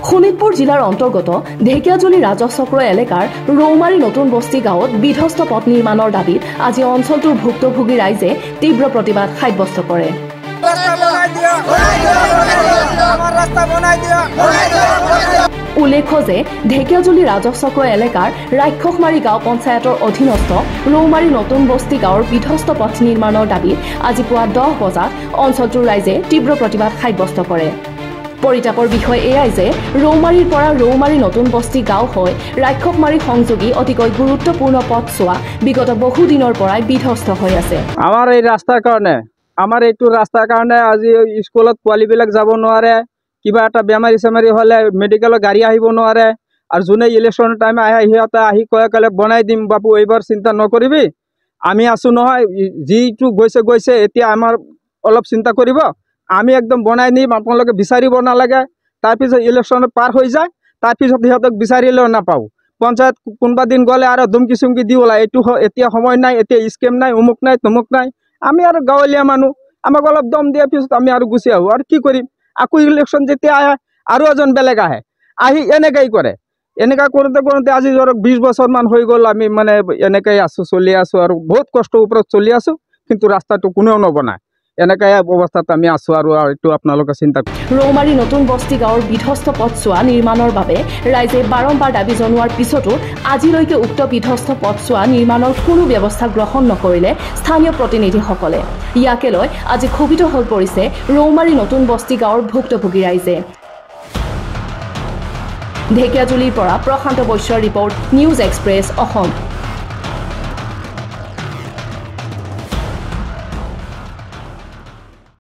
শোণিতপুৰ জিলাৰ অন্তৰ্গত ঢেকিয়াজুলি ৰাজচক্ৰ এলেকাৰ ৰৌমাৰী নতুন বস্তি গাঁৱত বিধ্বস্ত পথ নিৰ্মাণৰ দাবীত আজি অঞ্চলটোৰ ভুক্তভোগী ৰাইজে তীব্ৰ প্ৰতিবাদ সাব্যস্ত কৰে। উল্লেখ্য যে ঢেকিয়াজুলি ৰাজচক্ৰ এলেকাৰ ৰাক্ষসমাৰী গাঁও পঞ্চায়তৰ অধীনস্থ ৰৌমাৰী নতুন বস্তি গাঁৱৰ বিধ্বস্ত পথ নিৰ্মাণৰ দাবীত আজি পুৱা 10 বজাত অঞ্চলটোৰ ৰাইজে তীব্ৰ প্ৰতিবাদ সাব্যস্ত কৰে। পৰিতাপৰ বিষয় এয়াই যে ৰৌমাৰীৰ পৰা ৰৌমাৰী নতুন বস্তি গাঁও হৈ ৰাক্ষসমাৰী সংযোগী অতিকৈ গুৰুত্বপূৰ্ণ পথছোৱা বিগত বহু দিনৰ পৰাই বিধ্বস্ত হৈ আছে। আমাৰ এই ৰাস্তাৰ কাৰণে আজি স্কুলত পোৱালিবিলাক যাব নোৱাৰে, কিবা এটা বেমাৰী হলে মেডিকেলৰ গাড়ী আহিব নোৱাৰে, আৰু যোনে ইলেকশ্যন টাইম আহে সিহঁতে আহি কলে বনাই দিম বাবু, এইবাৰ চিন্তা নকৰিবি, আমি আছো নহয়, যিটো গৈছে এতিয়া আমাৰ অলপ চিন্তা কৰিব, আমি একদম বনাই নিম, আপোনালোকে বিচাৰিব নালাগে। তাৰপিছত ইলেকশ্যনত পাৰ হৈ যায়, তাৰপিছত সিহঁতক বিচাৰিলেও নাপাওঁ। পঞ্চায়ত কোনোবা দিন গ'লে আৰু ধুমকি চুমকি দি ওলাই, এইটো এতিয়া সময় নাই, এতিয়া স্কেম নাই, অমুক নাই তমুক নাই। আমি আৰু গাঁৱলীয়া মানুহ, আমাক অলপ দম দিয়াৰ পিছত আমি আৰু গুচি আহোঁ। আৰু কি কৰিম, আকৌ ইলেকশ্যন যেতিয়া আহে আৰু এজন বেলেগ আহি এনেকাই কৰে। এনেকা কৰোঁতে আজি ধৰক 20 বছৰমান হৈ গ'ল, আমি মানে এনেকাই চলি আছোঁ আৰু বহুত কষ্টৰ ওপৰত চলি আছোঁ, কিন্তু ৰাস্তাটো কোনেও নবনায়। এনেকাই অৱস্থাত আমি আছোঁ আৰু এইটো আপোনালোকে চিন্তা কৰক। ৰৌমাৰী নতুন বস্তি গাঁৱৰ বিধ্বস্ত পথছোৱা নিৰ্মাণৰ বাবে ৰাইজে বাৰম্বাৰ দাবী জনোৱাৰ পিছতো আজিলৈকে উক্ত বিধ্বস্ত পথছোৱা নিৰ্মাণৰ কোনো ব্যৱস্থা গ্ৰহণ নকৰিলে স্থানীয় প্ৰতিনিধিসকলে। ইয়াকে লৈ আজি ক্ষোভিত হৈ পৰিছে ৰৌমাৰী নতুন বস্তি গাঁৱৰ ভুক্তভোগী ৰাইজে। ঢেকিয়াজুলিৰ পৰা প্ৰশান্ত বৈশ্যৰ ৰিপৰ্ট, নিউজ এক্সপ্ৰেছ অসম।